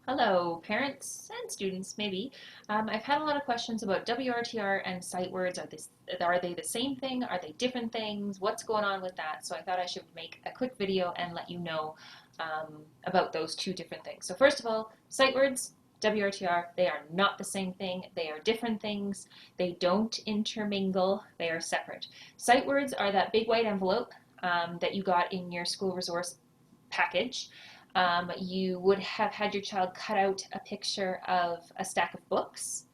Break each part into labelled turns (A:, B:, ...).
A: Hello, parents and students, maybe. I've had a lot of questions about WRTR and sight words. Are they the same thing? Are they different things? What's going on with that? So I thought I should make a quick video and let you know about those two different things. So first of all, sight words, WRTR, they are not the same thing. They are different things. They don't intermingle. They are separate. Sight words are that big white envelope that you got in your school resource package. You would have had your child cut out a picture of a stack of books,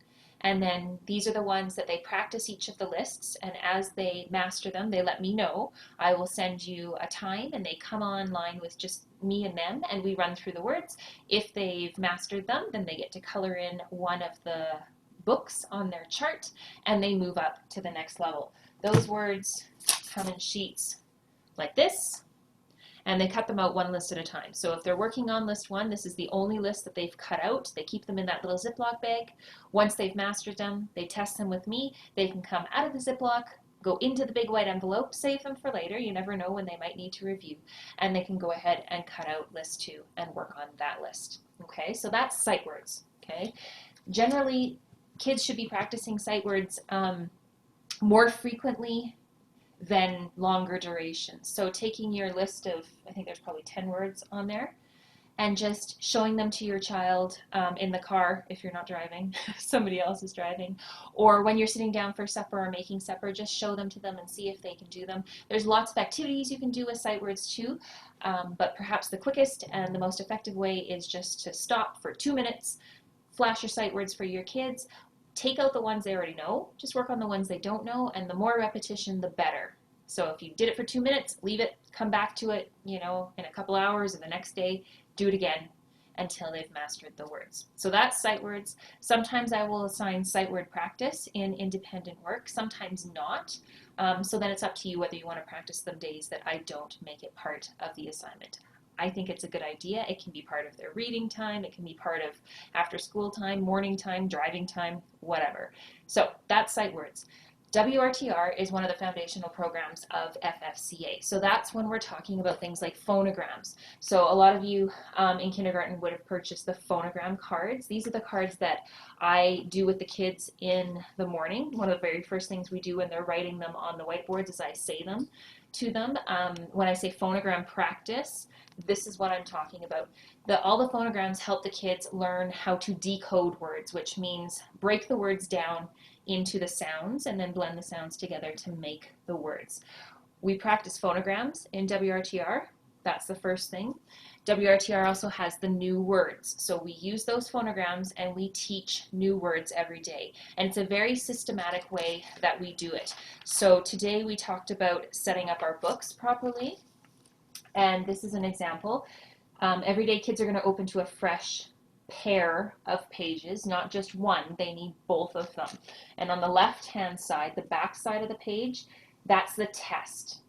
A: and then these are the ones that they practice each of the lists, and as they master them, they let me know. I will send you a time, and they come online with just me and them, and we run through the words. If they've mastered them, then they get to color in one of the books on their chart, and they move up to the next level. Those words come in sheets like this, and they cut them out one list at a time. So if they're working on list one, this is the only list that they've cut out. They keep them in that little Ziploc bag. Once they've mastered them, they test them with me. They can come out of the Ziploc, go into the big white envelope, save them for later. You never know when they might need to review. And they can go ahead and cut out list two and work on that list. Okay, so that's sight words. Okay, generally, kids should be practicing sight words more frequently than longer durations. So taking your list of, I think there's probably 10 words on there, and just showing them to your child in the car if you're not driving, somebody else is driving, or when you're sitting down for supper or making supper, just show them to them and see if they can do them. There's lots of activities you can do with sight words too, but perhaps the quickest and the most effective way is just to stop for 2 minutes, flash your sight words for your kids, take out the ones they already know, just work on the ones they don't know, and the more repetition, the better. So if you did it for 2 minutes, leave it, come back to it, in a couple hours or the next day, do it again until they've mastered the words. So that's sight words. Sometimes I will assign sight word practice in independent work, sometimes not. So then it's up to you whether you want to practice them days that I don't make it part of the assignment. I think it's a good idea. It can be part of their reading time. It can be part of after school time, morning time, driving time, whatever. So that's sight words. WRTR is one of the foundational programs of FFCA. So that's when we're talking about things like phonograms. So a lot of you in kindergarten would have purchased the phonogram cards. These are the cards that I do with the kids in the morning. One of the very first things we do when they're writing them on the whiteboards is I say them to them. When I say phonogram practice, this is what I'm talking about. All the phonograms help the kids learn how to decode words, which means break the words down into the sounds and then blend the sounds together to make the words. We practice phonograms in WRTR. That's the first thing. WRTR also has the new words. So we use those phonograms and we teach new words every day. And it's a very systematic way that we do it. So today we talked about setting up our books properly. And this is an example. Every day kids are going to open to a fresh pair of pages, not just one. They need both of them. And on the left-hand side, the back side of the page, that's the test.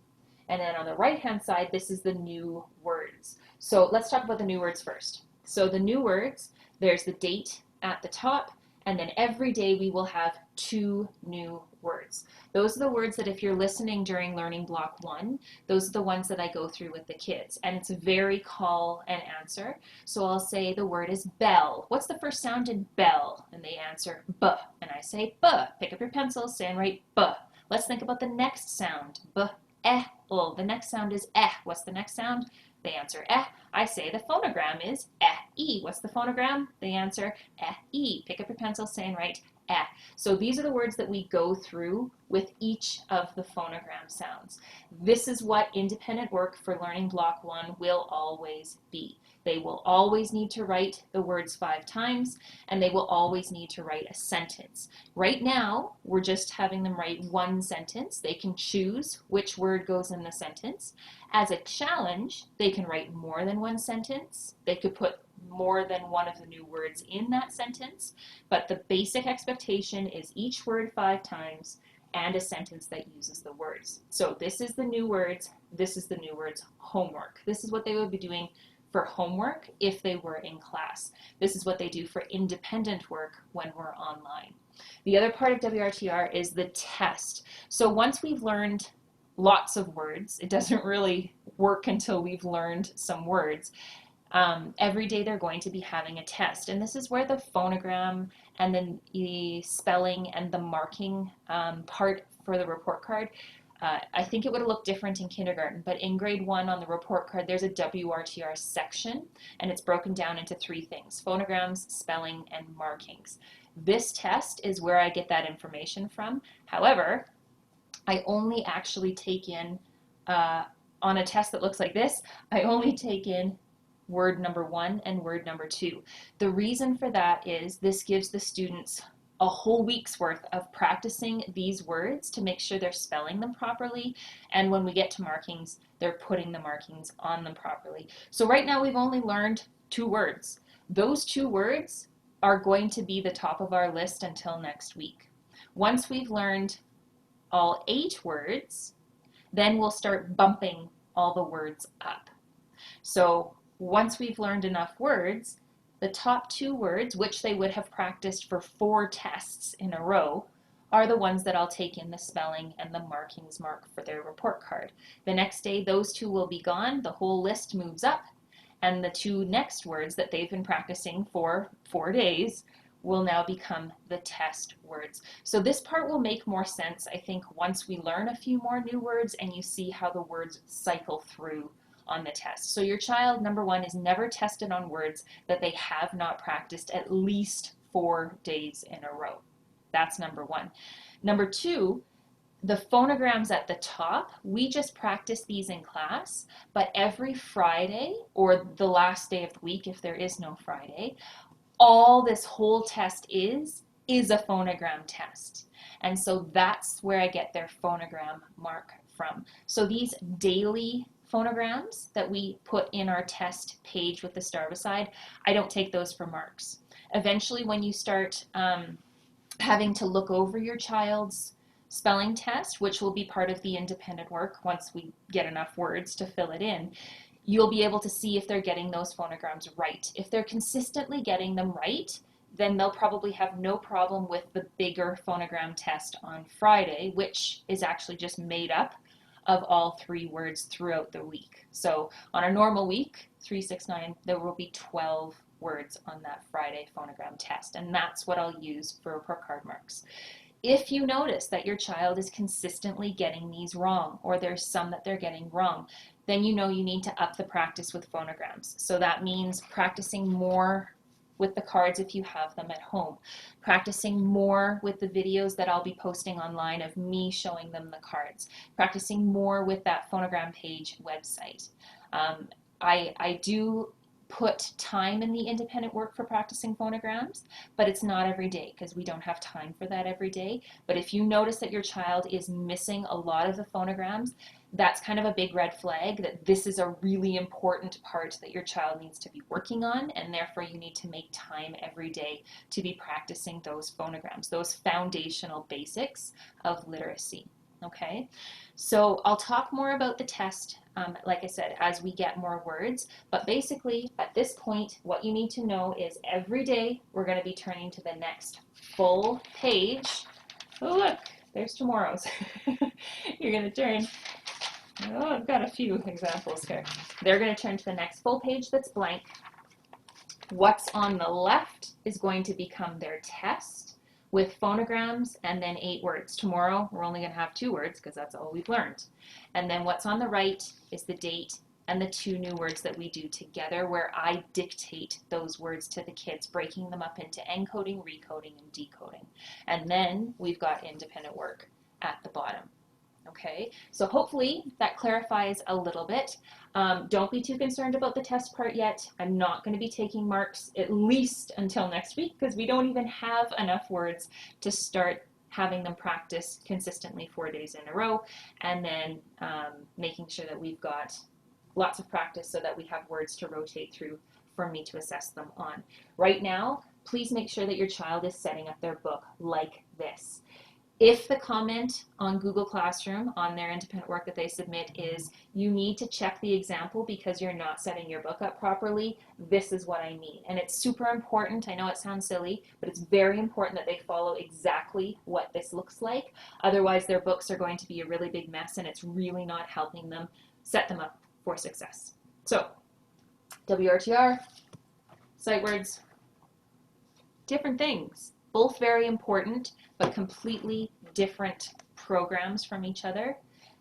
A: And then on the right-hand side, this is the new words. So let's talk about the new words first. So the new words, there's the date at the top, and then every day we will have 2 new words. Those are the words that if you're listening during learning block 1, those are the ones that I go through with the kids. And it's very call and answer. So I'll say the word is bell. What's the first sound in bell? And they answer B. And I say B. Pick up your pencil, say and write B. Let's think about the next sound. B, eh. Oh, the next sound is eh. What's the next sound? They answer eh. I say the phonogram is eh-e. What's the phonogram? They answer eh-e. Pick up your pencil, say and write eh. So these are the words that we go through with each of the phonogram sounds. This is what independent work for learning block 1 will always be. They will always need to write the words 5 times, and they will always need to write a sentence. Right now, we're just having them write one sentence. They can choose which word goes in the sentence. As a challenge, they can write more than one sentence. They could put more than one of the new words in that sentence, but the basic expectation is each word 5 times and a sentence that uses the words. So this is the new words, this is the new words homework. This is what they would be doing for homework if they were in class. This is what they do for independent work when we're online. The other part of WRTR is the test. So once we've learned lots of words, it doesn't really work until we've learned some words. Every day they're going to be having a test, and this is where the phonogram and then the spelling and the marking part for the report card. I think it would have looked different in kindergarten, but in grade 1 on the report card, there's a WRTR section, and it's broken down into 3 things: phonograms, spelling, and markings. This test is where I get that information from. However, I only actually take in, on a test that looks like this, I only take in word number 1 and word number 2. The reason for that is this gives the students a whole week's worth of practicing these words to make sure they're spelling them properly, and when we get to markings, they're putting the markings on them properly. So right now we've only learned 2 words. Those 2 words are going to be the top of our list until next week. Once we've learned all 8 words, then we'll start bumping all the words up. So once we've learned enough words, the top 2 words, which they would have practiced for 4 tests in a row, are the ones that I'll take in the spelling and the markings mark for their report card. The next day, those 2 will be gone, the whole list moves up, and the 2 next words that they've been practicing for 4 days will now become the test words. So this part will make more sense, I think, once we learn a few more new words and you see how the words cycle through on the test. So your child, number 1, is never tested on words that they have not practiced at least 4 days in a row. That's number 1. Number 2, the phonograms at the top, we just practice these in class, but every Friday, or the last day of the week if there is no Friday, all this whole test is a phonogram test. And so that's where I get their phonogram mark from. So these daily phonograms that we put in our test page with the star beside, I don't take those for marks. Eventually, when you start having to look over your child's spelling test, which will be part of the independent work once we get enough words to fill it in, you'll be able to see if they're getting those phonograms right. If they're consistently getting them right, then they'll probably have no problem with the bigger phonogram test on Friday, which is actually just made up of all 3 words throughout the week. So on a normal week, 3, 6, 9, there will be 12 words on that Friday phonogram test, and that's what I'll use for report card marks. If you notice that your child is consistently getting these wrong, or there's some that they're getting wrong, then you know you need to up the practice with phonograms. So that means practicing more with the cards if you have them at home, practicing more with the videos that I'll be posting online of me showing them the cards, practicing more with that phonogram page website. I do put time in the independent work for practicing phonograms, but it's not every day because we don't have time for that every day. But if you notice that your child is missing a lot of the phonograms, that's kind of a big red flag that this is a really important part that your child needs to be working on, and therefore you need to make time every day to be practicing those phonograms, those foundational basics of literacy. Okay, so I'll talk more about the test, like I said, as we get more words, but basically at this point what you need to know is every day we're going to be turning to the next full page. Oh look, there's tomorrow's. You're going to turn, oh, I've got a few examples here. They're going to turn to the next full page that's blank. What's on the left is going to become their test with phonograms and then 8 words. Tomorrow we're only going to have 2 words because that's all we've learned. And then what's on the right is the date and the 2 new words that we do together, where I dictate those words to the kids, breaking them up into encoding, recoding, and decoding. And then we've got independent work at the bottom. Okay, so hopefully that clarifies a little bit. Don't be too concerned about the test part yet. I'm not going to be taking marks at least until next week because we don't even have enough words to start having them practice consistently 4 days in a row, and then making sure that we've got lots of practice so that we have words to rotate through for me to assess them on. Right now, please make sure that your child is setting up their book like this. If the comment on Google Classroom on their independent work that they submit is, you need to check the example because you're not setting your book up properly, this is what I mean. And it's super important. I know it sounds silly, but it's very important that they follow exactly what this looks like. Otherwise, their books are going to be a really big mess and it's really not helping them set them up for success. So WRTR, sight words, different things. Both very important, but completely different programs from each other.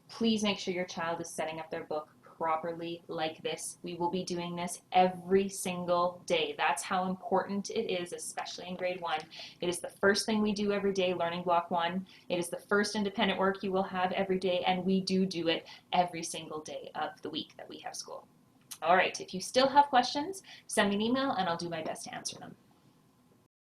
A: Please make sure your child is setting up their book properly like this. We will be doing this every single day. That's how important it is, especially in grade 1. It is the first thing we do every day, learning block 1. It is the first independent work you will have every day, and we do it every single day of the week that we have school. All right, if you still have questions, send me an email and I'll do my best to answer them.